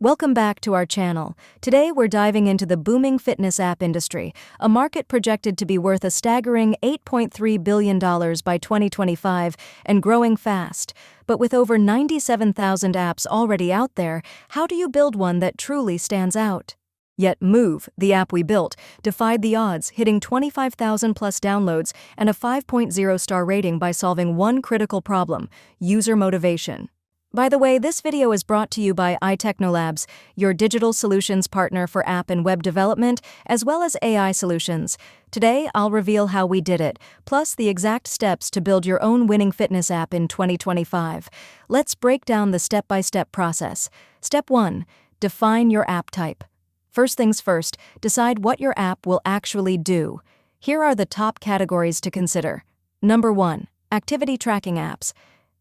Welcome back to our channel. Today we're diving into the booming fitness app industry, a market projected to be worth a staggering $8.3 billion by 2025 and growing fast. But with over 97,000 apps already out there, how do you build one that truly stands out? Yet Move, the app we built, defied the odds, hitting 25,000 plus downloads and a 5.0 star rating by solving one critical problem: user motivation. By the way, this video is brought to you by iTechnolabs, your digital solutions partner for app and web development, as well as AI solutions. Today, I'll reveal how we did it, plus the exact steps to build your own winning fitness app in 2025. Let's break down the step-by-step process. Step 1. Define your app type. First things first, decide what your app will actually do. Here are the top categories to consider. Number 1. Activity tracking apps.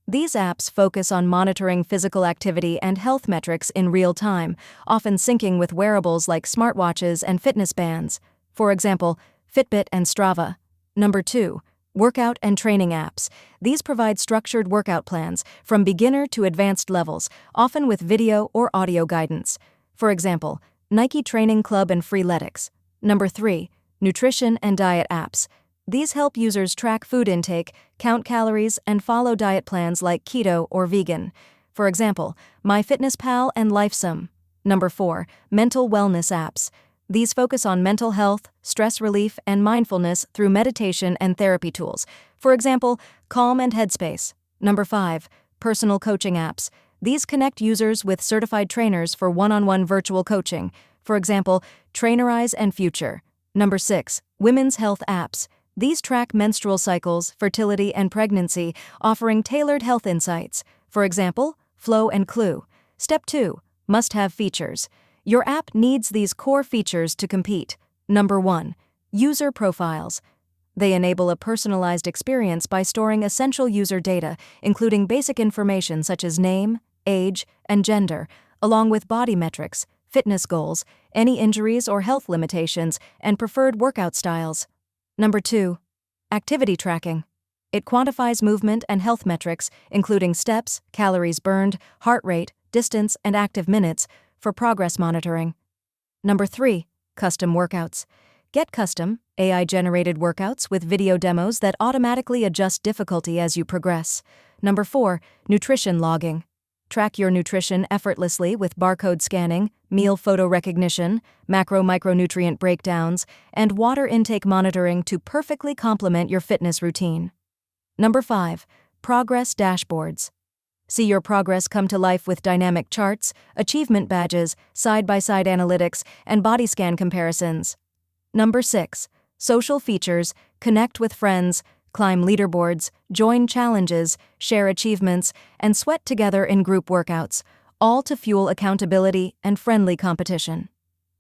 These apps focus on monitoring physical activity and health metrics in real time, often syncing with wearables like smartwatches and fitness bands. For example, Fitbit and Strava. Number 2. Workout and training apps. These provide structured workout plans, from beginner to advanced levels, often with video or audio guidance. For example, Nike Training Club and Freeletics. Number 3. Nutrition and diet apps. These help users track food intake, count calories, and follow diet plans like keto or vegan. For example, MyFitnessPal and LifeSum. Number 4. Mental wellness apps. These focus on mental health, stress relief, and mindfulness through meditation and therapy tools. For example, Calm and Headspace. Number 5. Personal coaching apps. These connect users with certified trainers for one-on-one virtual coaching. For example, Trainerize and Future. Number 6. Women's health apps. These track menstrual cycles, fertility, and pregnancy, offering tailored health insights. For example, Flow and Clue. Step 2. Must-have features. Your app needs these core features to compete. Number 1. User profiles. They enable a personalized experience by storing essential user data, including basic information such as name, age, and gender, along with body metrics, fitness goals, any injuries or health limitations, and preferred workout styles. Number 2. Activity tracking. It quantifies movement and health metrics, including steps, calories burned, heart rate, distance, and active minutes, for progress monitoring. Number 3. Custom workouts. Get custom, AI-generated workouts with video demos that automatically adjust difficulty as you progress. Number 4. Nutrition logging. Track your nutrition effortlessly with barcode scanning, meal photo recognition, macro-micronutrient breakdowns, and water intake monitoring to perfectly complement your fitness routine. Number 5. Progress dashboards. See your progress come to life with dynamic charts, achievement badges, side-by-side analytics, and body scan comparisons. Number 6. Social features. Connect with friends, climb leaderboards, join challenges, share achievements, and sweat together in group workouts, all to fuel accountability and friendly competition.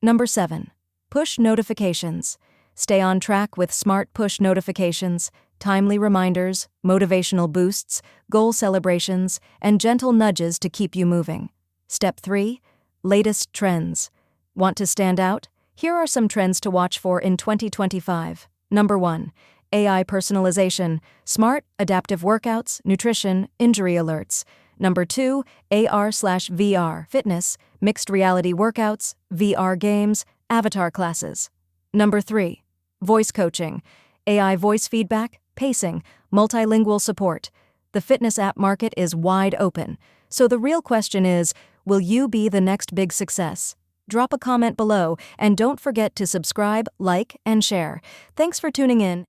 Number 7. Push notifications. Stay on track with smart push notifications, timely reminders, motivational boosts, goal celebrations, and gentle nudges to keep you moving. Step 3. Latest trends. Want to stand out? Here are some trends to watch for in 2025. Number 1. AI personalization, smart, adaptive workouts, nutrition, injury alerts. Number 2, AR/VR, fitness, mixed reality workouts, VR games, avatar classes. Number 3, voice coaching, AI voice feedback, pacing, multilingual support. The fitness app market is wide open, so the real question is, will you be the next big success? Drop a comment below, and don't forget to subscribe, like, and share. Thanks for tuning in.